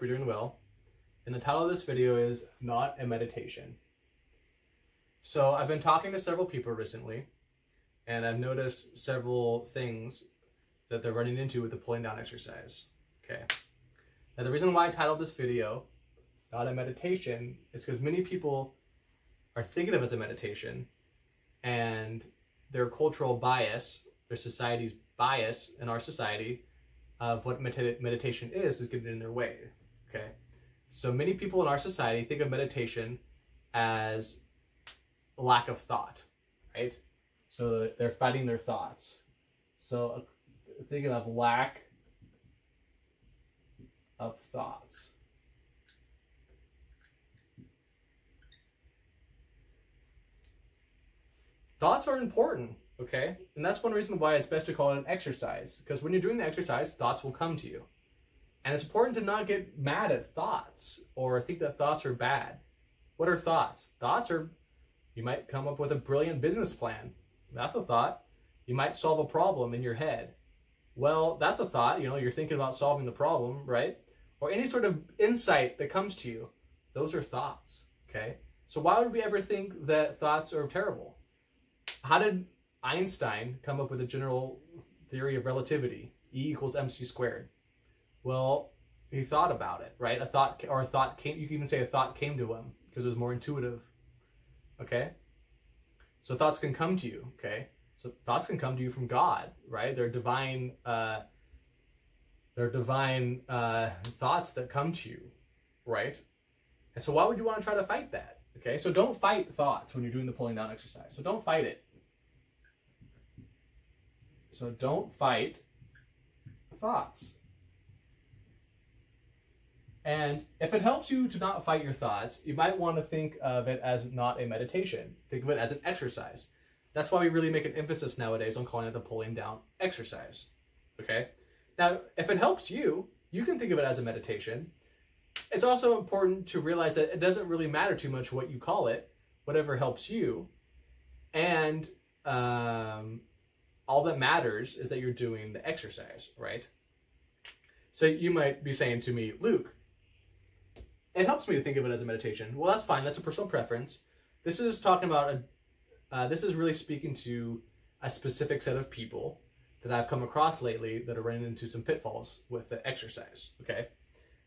hope you're doing well. And the title of this video is Not a Meditation. So I've been talking to several people recently, and I've noticed several things that they're running into with the pulling down exercise. Okay. Now the reason why I titled this video Not a Meditation is because many people are thinking of it as a meditation, and their cultural bias, their society's bias in our society of what meditation is getting in their way. Okay. So many people in our society think of meditation as a lack of thought, right? So they're fighting their thoughts. So thinking of lack of thoughts. Thoughts are important, okay? And that's one reason why it's best to call it an exercise, because when you're doing the exercise, thoughts will come to you. And it's important to not get mad at thoughts or think that thoughts are bad. What are thoughts? Thoughts are, you might come up with a brilliant business plan. That's a thought. You might solve a problem in your head. Well, that's a thought. You know, you're thinking about solving the problem, right? Or any sort of insight that comes to you. Those are thoughts, okay? So why would we ever think that thoughts are terrible? How did Einstein come up with a general theory of relativity? E equals mc squared. Well, he thought about it, right? A thought came, you can even say a thought came to him because it was more intuitive, okay? So thoughts can come to you, okay? So thoughts can come to you from God, right? They're divine thoughts that come to you, right? And so why would you want to try to fight that? Okay, so don't fight thoughts when you're doing the pulling down exercise. So don't fight it. So don't fight thoughts. And if it helps you to not fight your thoughts, you might want to think of it as not a meditation. Think of it as an exercise. That's why we really make an emphasis nowadays on calling it the pulling down exercise. Okay? Now, if it helps you, you can think of it as a meditation. It's also important to realize that it doesn't really matter too much what you call it, whatever helps you. And all that matters is that you're doing the exercise, right? So you might be saying to me, Luke, it helps me to think of it as a meditation. Well, that's fine. That's a personal preference. This is talking about, this is really speaking to a specific set of people that I've come across lately that are running into some pitfalls with the exercise, okay?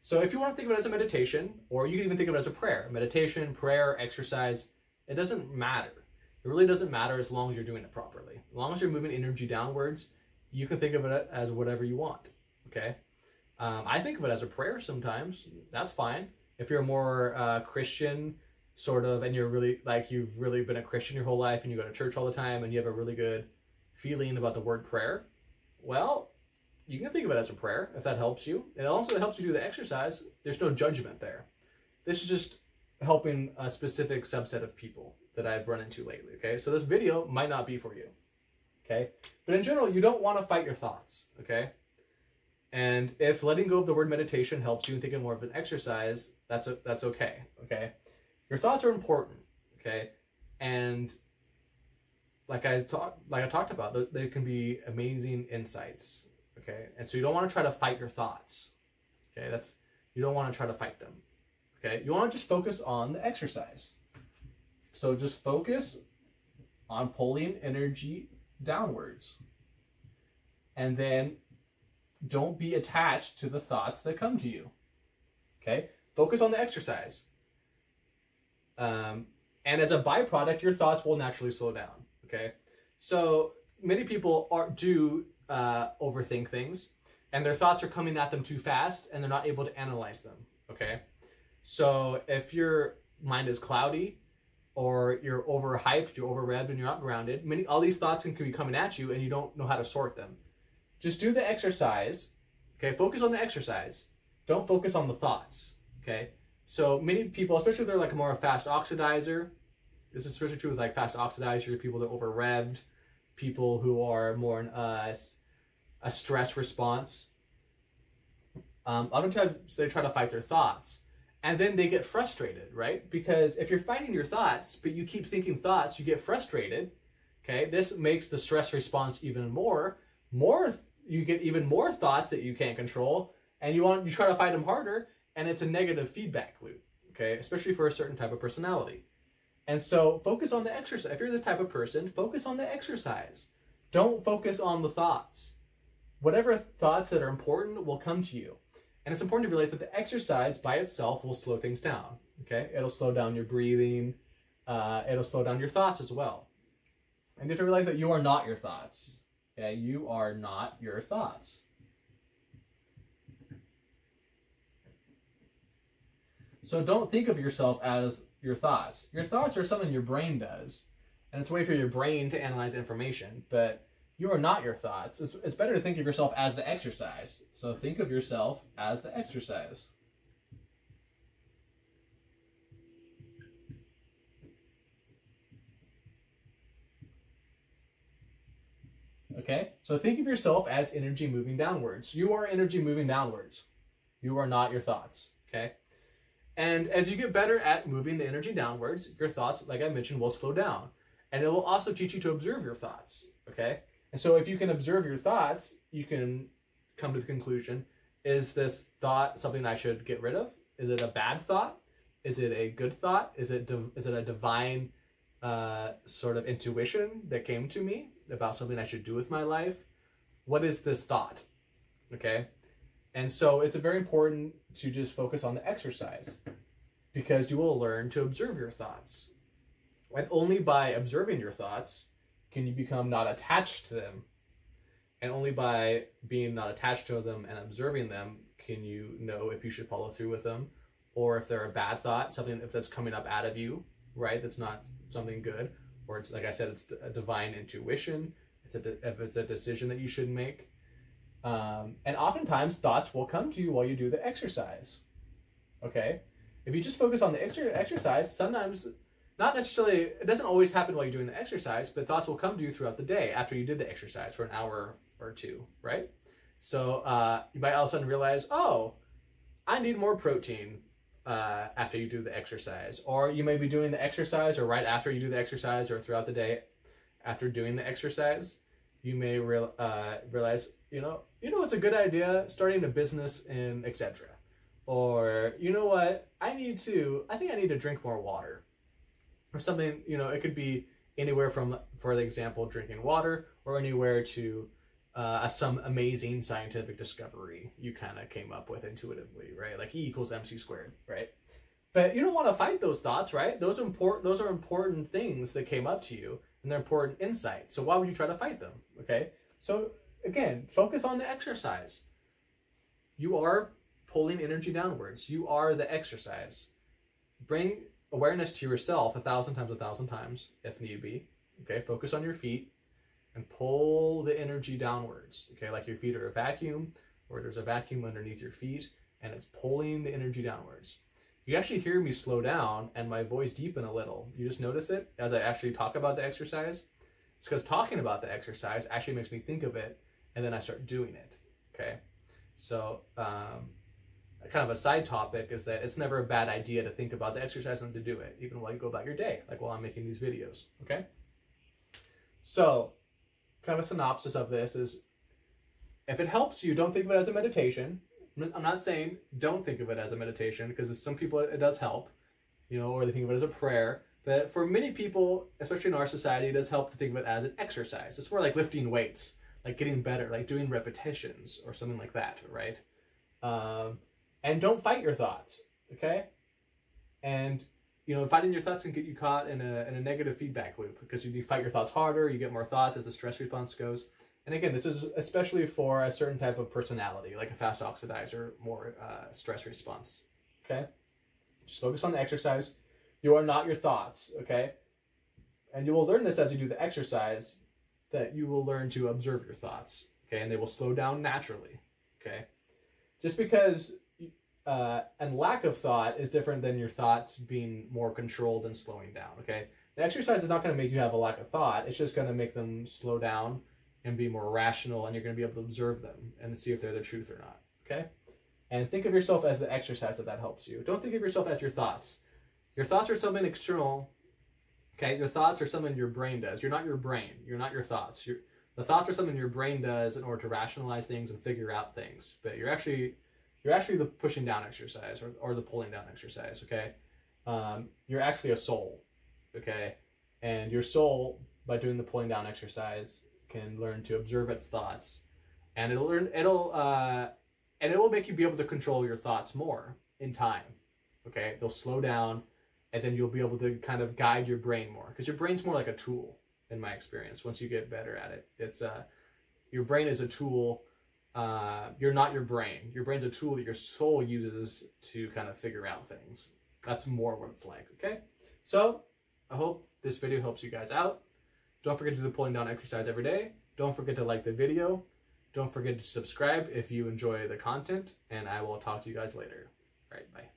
So if you want to think of it as a meditation, or you can even think of it as a prayer, meditation, prayer, exercise, it doesn't matter. It really doesn't matter as long as you're doing it properly. As long as you're moving energy downwards, you can think of it as whatever you want, okay? I think of it as a prayer sometimes. That's fine. If you're more Christian, sort of, and you're really, like, you've really been a Christian your whole life and you go to church all the time and you have a really good feeling about the word prayer, well, you can think of it as a prayer if that helps you. It also helps you do the exercise. There's no judgment there. This is just helping a specific subset of people that I've run into lately, okay? So this video might not be for you, okay? But in general, you don't want to fight your thoughts, okay? And if letting go of the word meditation helps you and thinking more of an exercise, that's okay, okay? Your thoughts are important, okay? And like I talked about, they can be amazing insights, okay? And so you don't want to try to fight your thoughts, okay? You don't want to try to fight them, okay? You want to just focus on the exercise. So just focus on pulling energy downwards. And then don't be attached to the thoughts that come to you, okay? Focus on the exercise. And as a byproduct, your thoughts will naturally slow down, okay? So many people do overthink things, and their thoughts are coming at them too fast, and they're not able to analyze them, okay? So if your mind is cloudy, or you're overhyped, you're over-revved, and you're not grounded, all these thoughts can be coming at you, and you don't know how to sort them. Just do the exercise, okay? Focus on the exercise. Don't focus on the thoughts, okay? So many people, especially if they're like more a fast oxidizer, this is especially true with like fast oxidizers, people that are over-revved, people who are more in a stress response. Oftentimes they try to fight their thoughts, and then they get frustrated, right? Because if you're fighting your thoughts, but you keep thinking thoughts, you get frustrated, okay? This makes the stress response even more. You get even more thoughts that you can't control, and you try to fight them harder, and it's a negative feedback loop, okay, especially for a certain type of personality. And so focus on the exercise. If you're this type of person, focus on the exercise. Don't focus on the thoughts. Whatever thoughts that are important will come to you. And it's important to realize that the exercise by itself will slow things down, okay? It'll slow down your breathing. It'll slow down your thoughts as well. And you have to realize that you are not your thoughts. Okay? You are not your thoughts. So don't think of yourself as your thoughts. Your thoughts are something your brain does, and it's a way for your brain to analyze information, but you are not your thoughts. It's better to think of yourself as the exercise. So think of yourself as the exercise. Okay, so think of yourself as energy moving downwards. You are energy moving downwards. You are not your thoughts, okay? And as you get better at moving the energy downwards, your thoughts, like I mentioned, will slow down. And it will also teach you to observe your thoughts, okay? And so if you can observe your thoughts, you can come to the conclusion, is this thought something I should get rid of? Is it a bad thought? Is it a good thought? Is it a divine sort of intuition that came to me about something I should do with my life? What is this thought? Okay? And so it's very important to just focus on the exercise, because you will learn to observe your thoughts. And only by observing your thoughts can you become not attached to them. And only by being not attached to them and observing them can you know if you should follow through with them, or if they're a bad thought, something if that's coming up out of you, right? That's not something good, or it's, like I said, it's a divine intuition. If it's a decision that you should make. And oftentimes thoughts will come to you while you do the exercise. Okay? If you just focus on the exercise, sometimes, not necessarily, it doesn't always happen while you're doing the exercise, but thoughts will come to you throughout the day after you did the exercise for an hour or two, right? So you might all of a sudden realize, oh, I need more protein after you do the exercise. Or you may be doing the exercise, or right after you do the exercise, or throughout the day after doing the exercise, you may realize, you know, it's a good idea starting a business in etc. Or, you know what, I think I need to drink more water. Or something, it could be anywhere from, for the example, drinking water, or anywhere to some amazing scientific discovery you kind of came up with intuitively, right? Like E = mc squared, right? But you don't want to fight those thoughts, right? Those are important things that came up to you, and they're important insights. So why would you try to fight them, okay? So again, focus on the exercise. You are pulling energy downwards. You are the exercise. Bring awareness to yourself 1,000 times, if need be. Okay, focus on your feet and pull the energy downwards. Okay, like your feet are a vacuum, or there's a vacuum underneath your feet, and it's pulling the energy downwards. You actually hear me slow down and my voice deepen a little. You just notice it as I actually talk about the exercise. It's because talking about the exercise actually makes me think of it, and then I start doing it. Okay, so kind of a side topic is that it's never a bad idea to think about the exercise and to do it, even while you go about your day, like while I'm making these videos, okay? So, kind of a synopsis of this is, if it helps you, don't think of it as a meditation. I'm not saying don't think of it as a meditation, because some people it does help, or they think of it as a prayer. But for many people, especially in our society, it does help to think of it as an exercise. It's more like lifting weights, like getting better, like doing repetitions or something like that, right? And don't fight your thoughts, okay? And, fighting your thoughts can get you caught in a negative feedback loop, because you fight your thoughts harder, you get more thoughts as the stress response goes. And again, this is especially for a certain type of personality, like a fast oxidizer, more stress response, okay? Just focus on the exercise. You are not your thoughts, okay? And you will learn this as you do the exercise, that you will learn to observe your thoughts, okay? And they will slow down naturally, okay? Just because and lack of thought is different than your thoughts being more controlled and slowing down, okay? The exercise is not going to make you have a lack of thought. It's just going to make them slow down and be more rational, and you're going to be able to observe them and see if they're the truth or not, okay? And think of yourself as the exercise that helps you. Don't think of yourself as your thoughts. Your thoughts are something external, okay? Your thoughts are something your brain does. You're not your brain. You're not your thoughts. The thoughts are something your brain does in order to rationalize things and figure out things. But you're actually you're actually the pushing down exercise or the pulling down exercise, okay? You're actually a soul, okay? And your soul, by doing the pulling down exercise, can learn to observe its thoughts, and it will make you be able to control your thoughts more in time, okay? They'll slow down, and then you'll be able to kind of guide your brain more, because your brain's more like a tool, in my experience. Once you get better at it, it's your brain is a tool. You're not your brain. Your brain's a tool that your soul uses to kind of figure out things. That's more what it's like, okay? So I hope this video helps you guys out. Don't forget to do the pulling down exercise every day. Don't forget to like the video. Don't forget to subscribe if you enjoy the content, and I will talk to you guys later. All right, bye.